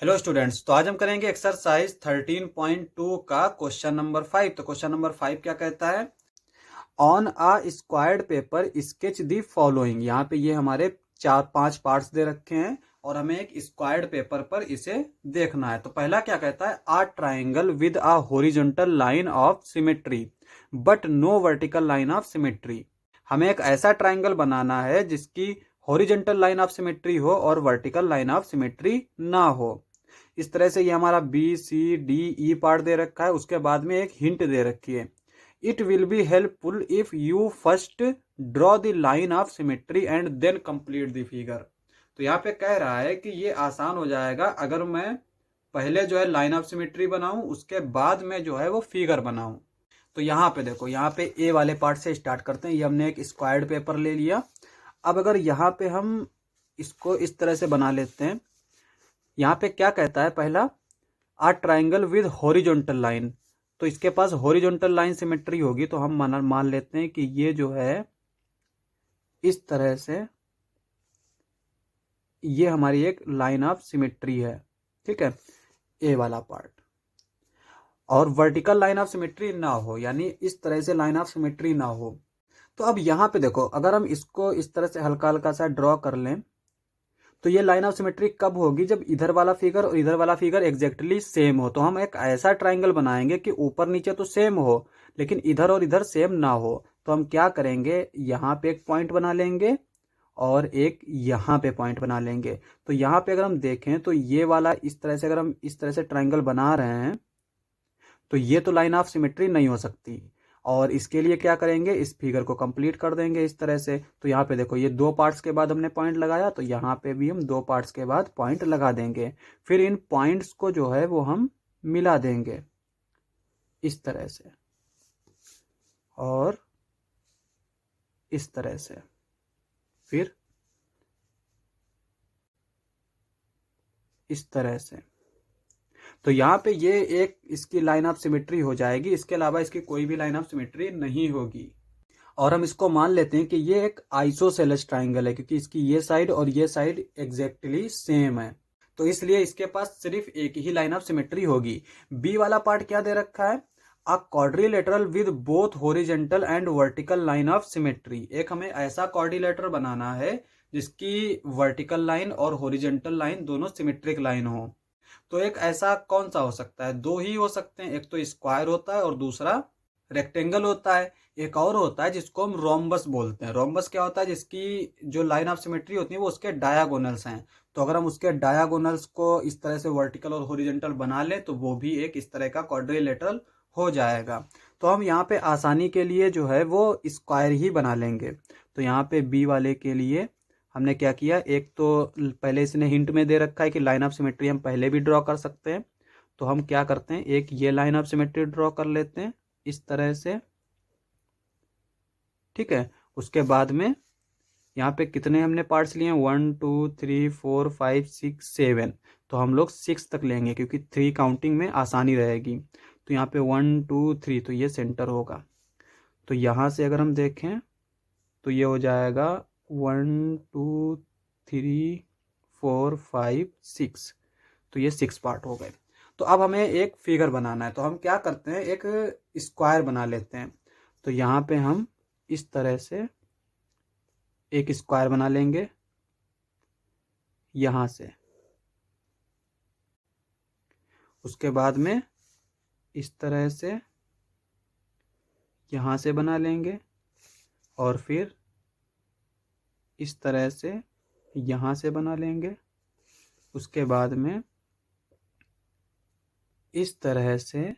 Hello students, तो आज हम करेंगे एक्सरसाइज 13.2 का क्वेश्चन नंबर 5। तो क्वेश्चन नंबर 5 क्या कहता है? On a squared paper sketch the following. यहाँ पे ये हमारे 4-5 पार्ट्स दे रखे हैं और हमें एक स्क्वायर्ड पेपर पर इसे देखना है। तो पहला क्या कहता है? A triangle with a horizontal line of symmetry but no vertical line of symmetry. हमें एक ऐसा ट्राइंगल बनाना है जिसकी हॉरिजॉन्टल लाइन ऑफ सिमेट्री हो और वर्टिकल लाइन ऑफ सिमेट्री ना हो। इस तरह से ये हमारा B C D E part दे रखा है। उसके बाद में एक हिंट दे रखी है, it will be helpful if you first draw the line of symmetry and then complete the figure. तो यहाँ पे कह रहा है कि ये आसान हो जाएगा अगर मैं पहले जो है लाइन ऑफ सिमेट्री बनाऊं, उसके बाद में जो है वो फिगर बनाऊं। तो यहाँ पे देखो, यहाँ पे ए वाले पार्ट से स्टार्ट करते हैं। ये हमने एक स्क्वायर्ड पेपर ले लिया। अब अगर यहाँ पे हम इसको इस तरह से बना लेते हैं, यहाँ पे क्या कहता है? पहला, आ ट्राइंगल विद हॉरिजॉन्टल लाइन। तो इसके पास हॉरिजॉन्टल लाइन सिमेट्री होगी, तो हम मान लेते हैं कि ये जो है इस तरह से ये हमारी एक लाइन ऑफ सिमेट्री है। ठीक है, ए वाला पार्ट। और वर्टिकल लाइन ऑफ सिमेट्री ना हो, यानी इस तरह से लाइन ऑफ सिमेट्री ना हो। तो अब यहाँ पे देखो, अगर हम इसको इस तरह से हल्का हल्का सा ड्रॉ कर लें तो ये लाइन ऑफ सिमेट्री कब होगी? जब इधर वाला फिगर और इधर वाला फिगर एग्जैक्टली सेम हो। तो हम एक ऐसा ट्राइंगल बनाएंगे कि ऊपर नीचे तो सेम हो लेकिन इधर और इधर सेम ना हो। तो हम क्या करेंगे, यहाँ पे एक पॉइंट बना लेंगे और एक यहाँ पे पॉइंट बना लेंगे। तो यहाँ पे अगर हम देखें तो ये वाला इस तरह से, अगर हम इस तरह से ट्राइंगल बना रहे हैं तो ये तो लाइन ऑफ सिमेट्री नहीं हो सकती। और इसके लिए क्या करेंगे, इस फिगर को कंप्लीट कर देंगे इस तरह से। तो यहाँ पे देखो, ये 2 पार्ट्स के बाद हमने पॉइंट लगाया, तो यहाँ पे भी हम 2 पार्ट्स के बाद पॉइंट लगा देंगे। फिर इन पॉइंट्स को जो है वो हम मिला देंगे इस तरह से और इस तरह से, फिर इस तरह से। तो यहाँ पे ये एक इसकी लाइन ऑफ सिमेट्री हो जाएगी। इसके अलावा इसकी कोई भी लाइन ऑफ सिमेट्री नहीं होगी। और हम इसको मान लेते हैं कि ये एक आइसोसेलेस ट्राइंगल है, क्योंकि इसकी ये साइड और ये साइड एग्जैक्टली सेम है। तो इसलिए इसके पास सिर्फ एक ही लाइन ऑफ सिमेट्री होगी। बी वाला पार्ट क्या दे रखा है? अ quadrilateral with both horizontal and vertical line of symmetry. एक हमें ऐसा क्वाड्रिलेटरल बनाना है जिसकी वर्टिकल लाइन और हॉरिजॉन्टल लाइन दोनों सिमेट्रिक लाइन हो। तो एक ऐसा कौन सा हो सकता है? 2 ही हो सकते हैं, एक तो स्क्वायर होता है और दूसरा रेक्टेंगल होता है। एक और होता है जिसको हम रोम्बस बोलते हैं। रोम्बस क्या होता है? जिसकी जो लाइन ऑफ सिमेट्री होती है वो उसके डायगोनल्स हैं। तो अगर हम उसके डायगोनल्स को इस तरह से वर्टिकल और हॉरिजॉन्टल बना लें तो वो भी एक इस तरह का क्वाड्रिलेटरल हो जाएगा। तो हम यहाँ पे आसानी के लिए जो है वो स्क्वायर ही बना लेंगे। तो यहाँ पे बी वाले के लिए हमने क्या किया, एक तो पहले इसने हिंट में दे रखा है कि लाइन ऑफ सिमेट्री हम पहले भी ड्रॉ कर सकते हैं। तो हम क्या करते हैं, एक ये लाइन ऑफ सिमेट्री ड्रॉ कर लेते हैं इस तरह से। ठीक है, उसके बाद में यहाँ पे कितने हमने पार्ट्स लिए हैं? 1 2 3 4 5 6 7। तो हम लोग 6 तक लेंगे क्योंकि 3 काउंटिंग में आसानी रहेगी। तो यहाँ पे 1 2 3, तो ये सेंटर होगा। तो यहाँ से अगर हम देखें तो ये हो जाएगा 1 2 3 4 5 6। तो ये 6 पार्ट हो गए। तो अब हमें एक फिगर बनाना है। तो हम क्या करते हैं, एक स्क्वायर बना लेते हैं। तो यहाँ पे हम इस तरह से एक स्क्वायर बना लेंगे यहाँ से। उसके बाद में इस तरह से यहाँ से बना लेंगे और फिर इस तरह से यहाँ से बना लेंगे। उसके बाद में इस तरह से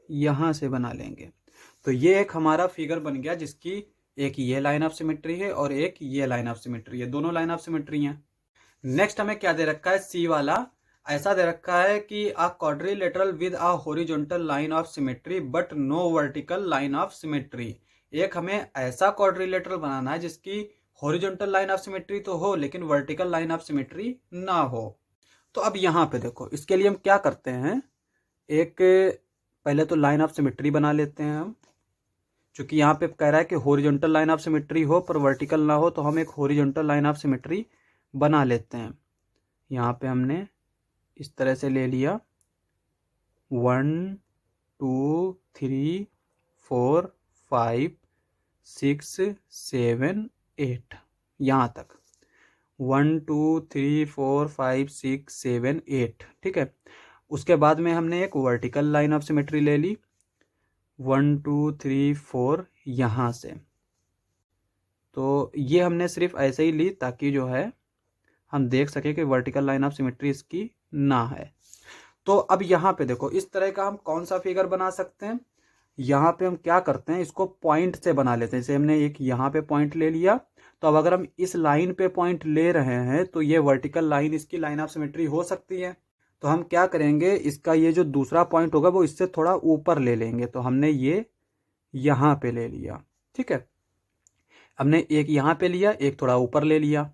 यहाँ से बना लेंगे। तो ये एक हमारा फिगर बन गया जिसकी एक ये लाइन ऑफ सिमेट्री है और एक ये लाइन ऑफ सिमेट्री है। दोनों लाइन ऑफ सिमेट्री हैं। नेक्स्ट हमें क्या दे रखा है? सी वाला ऐसा दे रखा है कि a quadrilateral with a horizontal line of symmetry but no vertical line of symmetry. एक हमें ऐसा क्वाड्रिलेटरल बनाना है जिसकी हॉरिजॉन्टल लाइन ऑफ सिमेट्री तो हो लेकिन वर्टिकल लाइन ऑफ सिमेट्री ना हो। तो अब यहाँ पे देखो, इसके लिए हम क्या करते हैं, एक पहले तो लाइन ऑफ सिमेट्री बना लेते हैं हम। चूंकि यहाँ पे कह रहा है कि हॉरिजॉन्टल लाइन ऑफ सिमेट्री हो पर वर्टिकल ना हो, तो हम एक हॉरिजॉन्टल लाइन ऑफ सिमेट्री बना लेते हैं। यहाँ पे हमने इस तरह से ले लिया, 1 2 3 4 5 6 7 8 यहाँ तक, 1 2 3 4 5 6 7 8, ठीक है। उसके बाद में हमने एक वर्टिकल लाइन ऑफ सिमेट्री ले ली, 1 2 3 4 यहाँ से। तो ये हमने सिर्फ ऐसे ही ली ताकि जो है हम देख सके कि वर्टिकल लाइन ऑफ सिमेट्री इसकी ना है। तो अब यहाँ पे देखो, इस तरह का हम कौन सा फिगर बना सकते हैं। यहाँ पे हम क्या करते हैं, इसको पॉइंट से बना लेते हैं। जैसे हमने एक यहाँ पे पॉइंट ले लिया, तो अब अगर हम इस लाइन पे पॉइंट ले रहे हैं तो ये वर्टिकल लाइन इसकी लाइन ऑफ सिमेट्री हो सकती है। तो हम क्या करेंगे, इसका ये जो दूसरा पॉइंट होगा वो इससे थोड़ा ऊपर ले लेंगे। तो हमने ये यहाँ पे ले लिया, ठीक है। हमने एक यहाँ पे लिया, एक थोड़ा ऊपर ले लिया।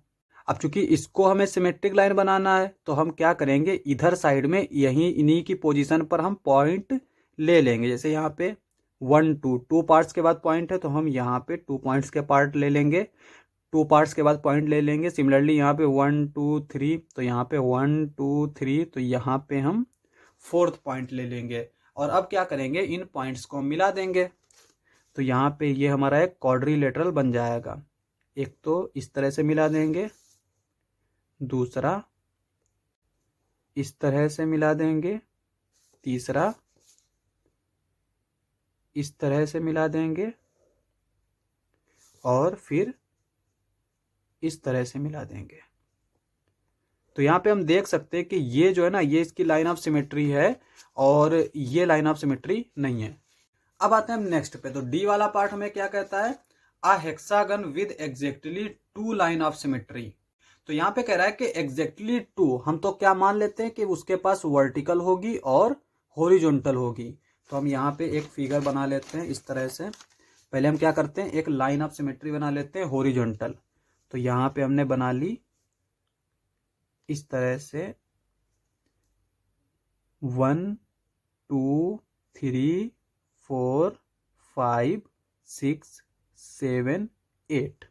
अब चूंकि इसको हमें सिमेट्रिक लाइन बनाना है तो हम क्या करेंगे, इधर साइड में यहीं इन्हीं की पोजीशन पर हम पॉइंट ले लेंगे। जैसे यहाँ पे 1 2 2 पार्ट्स के बाद पॉइंट है, तो हम यहाँ पे 2 पॉइंट्स के पार्ट ले लेंगे, 2 पार्ट्स के बाद पॉइंट ले लेंगे। सिमिलरली यहाँ पे 1 2 3, तो यहाँ पे 1 2 3, तो यहाँ पे हम 4th पॉइंट ले लेंगे। और अब क्या करेंगे, इन पॉइंट्स को हम मिला देंगे। तो यहाँ पे ये हमारा एक क्वाड्रिलेटरल बन जाएगा। एक तो इस तरह से मिला देंगे, दूसरा इस तरह से मिला देंगे, तीसरा इस तरह से मिला देंगे, और फिर इस तरह से मिला देंगे। तो यहाँ पे हम देख सकते हैं कि ये जो है ना, ये इसकी लाइन ऑफ सिमेट्री है और ये लाइन ऑफ सिमेट्री नहीं है। अब आते हैं हम नेक्स्ट पे। तो डी वाला पार्ट हमें क्या कहता है, a hexagon with exactly 2 line of symmetry. तो यहाँ पे कह रहा है कि एग्जैक्टली 2, हम तो क्या मान लेते हैं कि उसके पास वर्टिकल होगी और हॉरिजॉन्टल होगी। तो हम यहाँ पे एक फिगर बना लेते हैं इस तरह से। पहले हम क्या करते हैं, एक लाइन ऑफ सिमेट्री बना लेते हैं हॉरिजॉन्टल। तो यहाँ पे हमने बना ली इस तरह से 1 2 3 4 5 6 7 8।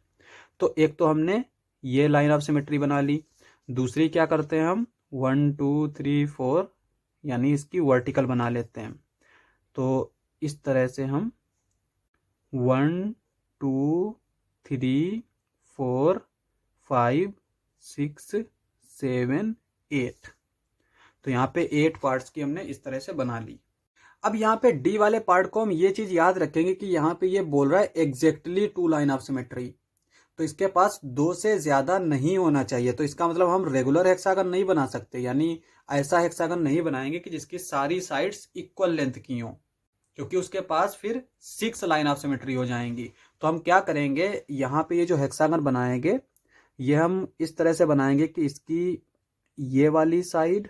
तो एक तो हमने ये लाइन ऑफ सिमेट्री बना ली। दूसरी क्या करते हैं हम, 1 2 3 4 यानी इसकी वर्टिकल बना लेते हैं। तो इस तरह से हम 1 2 3 4 5 6 7 8। तो यहाँ पे 8 पार्ट्स की हमने इस तरह से बना ली। अब यहाँ पे डी वाले पार्ट को हम ये चीज याद रखेंगे कि यहाँ पे ये बोल रहा है एग्जैक्टली 2 लाइन ऑफ सिमेट्री। तो इसके पास 2 से ज्यादा नहीं होना चाहिए। तो इसका मतलब हम रेगुलर हेक्सागन नहीं बना सकते, यानी ऐसा हेक्सागन नहीं बनाएंगे कि जिसकी सारी साइड्स इक्वल लेंथ की हो, क्योंकि उसके पास फिर 6 लाइन ऑफ सिमेट्री हो जाएंगी। तो हम क्या करेंगे, यहाँ पे ये जो हेक्सागन बनाएंगे ये हम इस तरह से बनाएंगे कि इसकी ये वाली साइड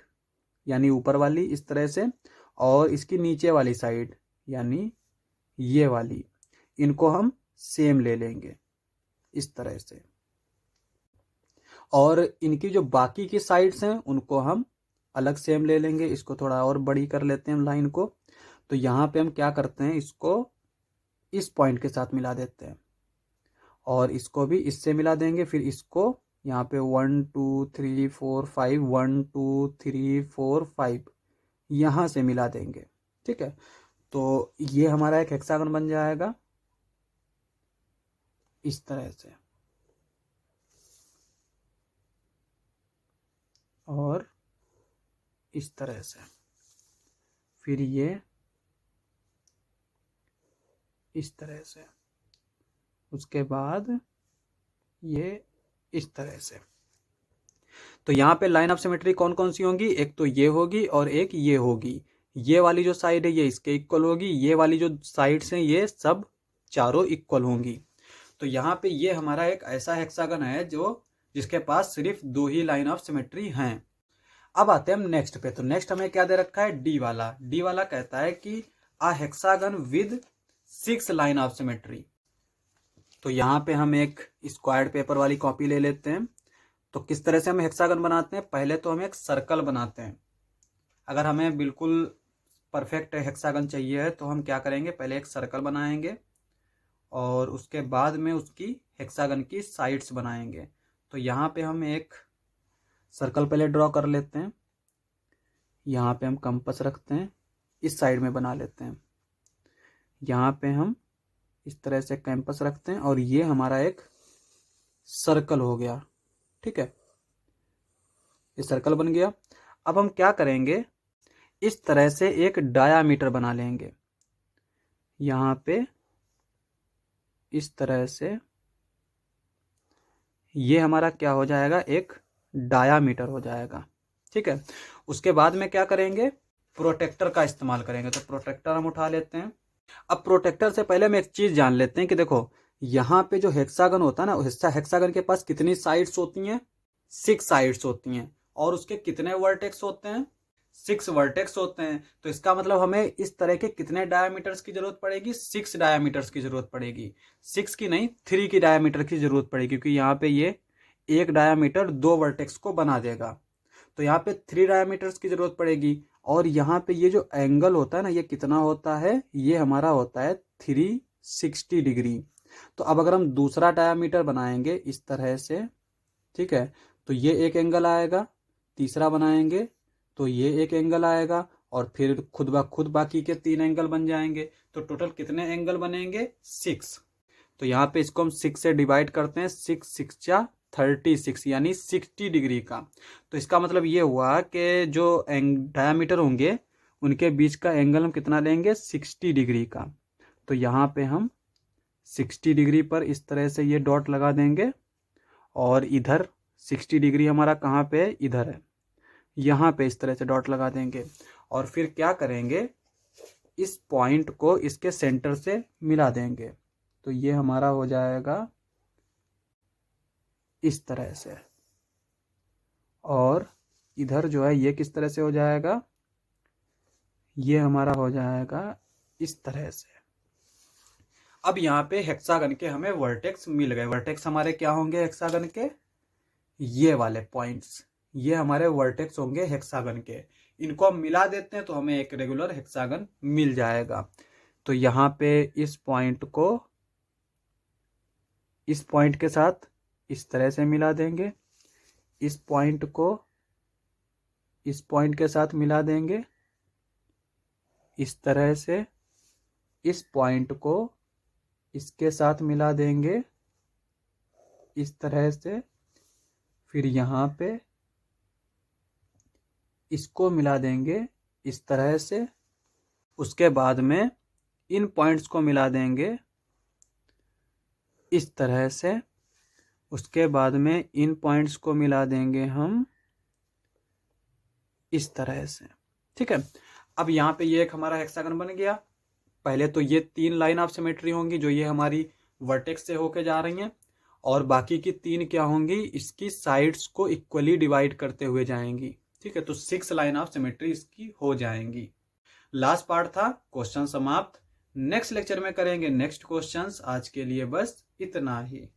यानी ऊपर वाली इस तरह से, और इसकी नीचे वाली साइड यानी ये वाली, इनको हम सेम ले लेंगे इस तरह से। और इनकी जो बाकी की साइड्स हैं उनको हम अलग सेम ले लेंगे। इसको थोड़ा और बड़ी कर लेते हैं हम लाइन को। तो यहाँ पे हम क्या करते हैं, इसको इस पॉइंट के साथ मिला देते हैं और इसको भी इससे मिला देंगे। फिर इसको यहाँ पे 1 2 3 4 5 1 2 3 4 5 यहाँ से मिला देंगे, ठीक है। तो ये हमारा एक हेक्सागन बन जाएगा इस तरह से, और इस तरह से, फिर ये इस तरह से, उसके बाद ये इस तरह से। तो यहाँ पे लाइन ऑफ सिमेट्री कौन कौन सी होंगी, एक तो ये होगी और एक ये होगी। ये वाली जो साइड है ये इसके इक्वल होगी, ये वाली जो साइड्स हैं ये सब चारों इक्वल होंगी। तो यहाँ पे ये हमारा एक ऐसा हेक्सागन है जो जिसके पास सिर्फ 2 ही लाइन ऑफ सिमेट्री हैं। अब आते हैं हम नेक्स्ट पे। तो नेक्स्ट हमें क्या दे रखा है, डी वाला। डी वाला कहता है कि a hexagon with 6 line of symmetry. तो यहाँ पे हम एक स्क्वायर्ड पेपर वाली कॉपी ले लेते हैं। तो किस तरह से हम हेक्सागन बनाते हैं, पहले तो हम एक सर्कल बनाते हैं। अगर हमें बिल्कुल परफेक्ट हेक्सागन चाहिए है तो हम क्या करेंगे, पहले एक सर्कल बनाएंगे और उसके बाद में उसकी हेक्सागन की साइड्स बनाएंगे। तो यहाँ पे हम एक सर्कल पहले ड्रॉ कर लेते हैं। यहाँ पे हम कंपास रखते हैं, इस साइड में बना लेते हैं। यहाँ पे हम इस तरह से कंपास रखते हैं और ये हमारा एक सर्कल हो गया। ठीक है, ये सर्कल बन गया। अब हम क्या करेंगे, इस तरह से एक डायामीटर बना लेंगे। यहाँ पे इस तरह से ये हमारा क्या हो जाएगा, एक डायामीटर हो जाएगा। ठीक है, उसके बाद में क्या करेंगे, प्रोटेक्टर का इस्तेमाल करेंगे। तो प्रोटेक्टर हम उठा लेते हैं। अब प्रोटेक्टर से पहले हम एक चीज जान लेते हैं कि देखो यहाँ पे जो हेक्सागन होता है ना, हेक्सागन के पास कितनी साइड्स होती हैं, 6 साइड्स होती हैं। और उसके कितने वर्टेक्स होते हैं, 6 वर्टेक्स होते हैं। तो इसका मतलब हमें इस तरह के कितने डायामीटर्स की जरूरत पड़ेगी, 6 डायामीटर्स की जरूरत पड़ेगी। 6 की नहीं, 3 की डायामीटर की जरूरत पड़ेगी, क्योंकि यहाँ पे ये एक डायामीटर 2 वर्टेक्स को बना देगा। तो यहाँ पे 3 डायामीटर्स की जरूरत पड़ेगी। और यहाँ पे ये जो एंगल होता है ना, ये कितना होता है, ये हमारा होता है 360 डिग्री। तो अब अगर हम दूसरा डायामीटर बनाएंगे इस तरह से, ठीक है, तो ये एक एंगल आएगा। तीसरा बनाएंगे तो ये एक एंगल आएगा, और फिर खुद ब खुद बाकी के 3 एंगल बन जाएंगे। तो टोटल कितने एंगल बनेंगे, 6। तो यहाँ पे इसको हम 6 से डिवाइड करते हैं, 6 6 जा 36 यानी 60 डिग्री का। तो इसका मतलब ये हुआ कि जो डायामीटर होंगे उनके बीच का एंगल हम कितना लेंगे, 60 डिग्री का। तो यहाँ पे हम 60 डिग्री पर इस तरह से ये डॉट लगा देंगे, और इधर 60 डिग्री हमारा कहाँ पे है, इधर है, यहाँ पे इस तरह से डॉट लगा देंगे। और फिर क्या करेंगे, इस पॉइंट को इसके सेंटर से मिला देंगे। तो ये हमारा हो जाएगा इस तरह से, और इधर जो है ये किस तरह से हो जाएगा, ये हमारा हो जाएगा इस तरह से। अब यहाँ पे हेक्सागन के हमें वर्टेक्स मिल गए। वर्टेक्स हमारे क्या होंगे हेक्सागन के, ये वाले पॉइंट्स, ये हमारे वर्टेक्स होंगे हेक्सागन के। इनको हम मिला देते हैं तो हमें एक रेगुलर हेक्सागन मिल जाएगा। तो यहाँ पे इस पॉइंट को इस पॉइंट के साथ इस तरह से मिला देंगे, इस पॉइंट को इस पॉइंट के साथ मिला देंगे इस तरह से, इस पॉइंट को इसके साथ मिला देंगे इस तरह से, फिर यहाँ पे इसको मिला देंगे इस तरह से। उसके बाद में इन पॉइंट्स को मिला देंगे इस तरह से। उसके बाद में इन पॉइंट्स को मिला देंगे हम इस तरह से। ठीक है, अब यहाँ पे ये एक हमारा हेक्सागन बन गया। पहले तो ये 3 लाइन ऑफ सिमेट्री होंगी जो ये हमारी वर्टेक्स से होके जा रही हैं, और बाकी की 3 क्या होंगी, इसकी साइड्स को इक्वली डिवाइड करते हुए जाएंगी। ठीक है, तो 6 लाइन ऑफ सिमेट्री इसकी हो जाएंगी। लास्ट पार्ट था, क्वेश्चन समाप्त। नेक्स्ट लेक्चर में करेंगे नेक्स्ट क्वेश्चंस। आज के लिए बस इतना ही।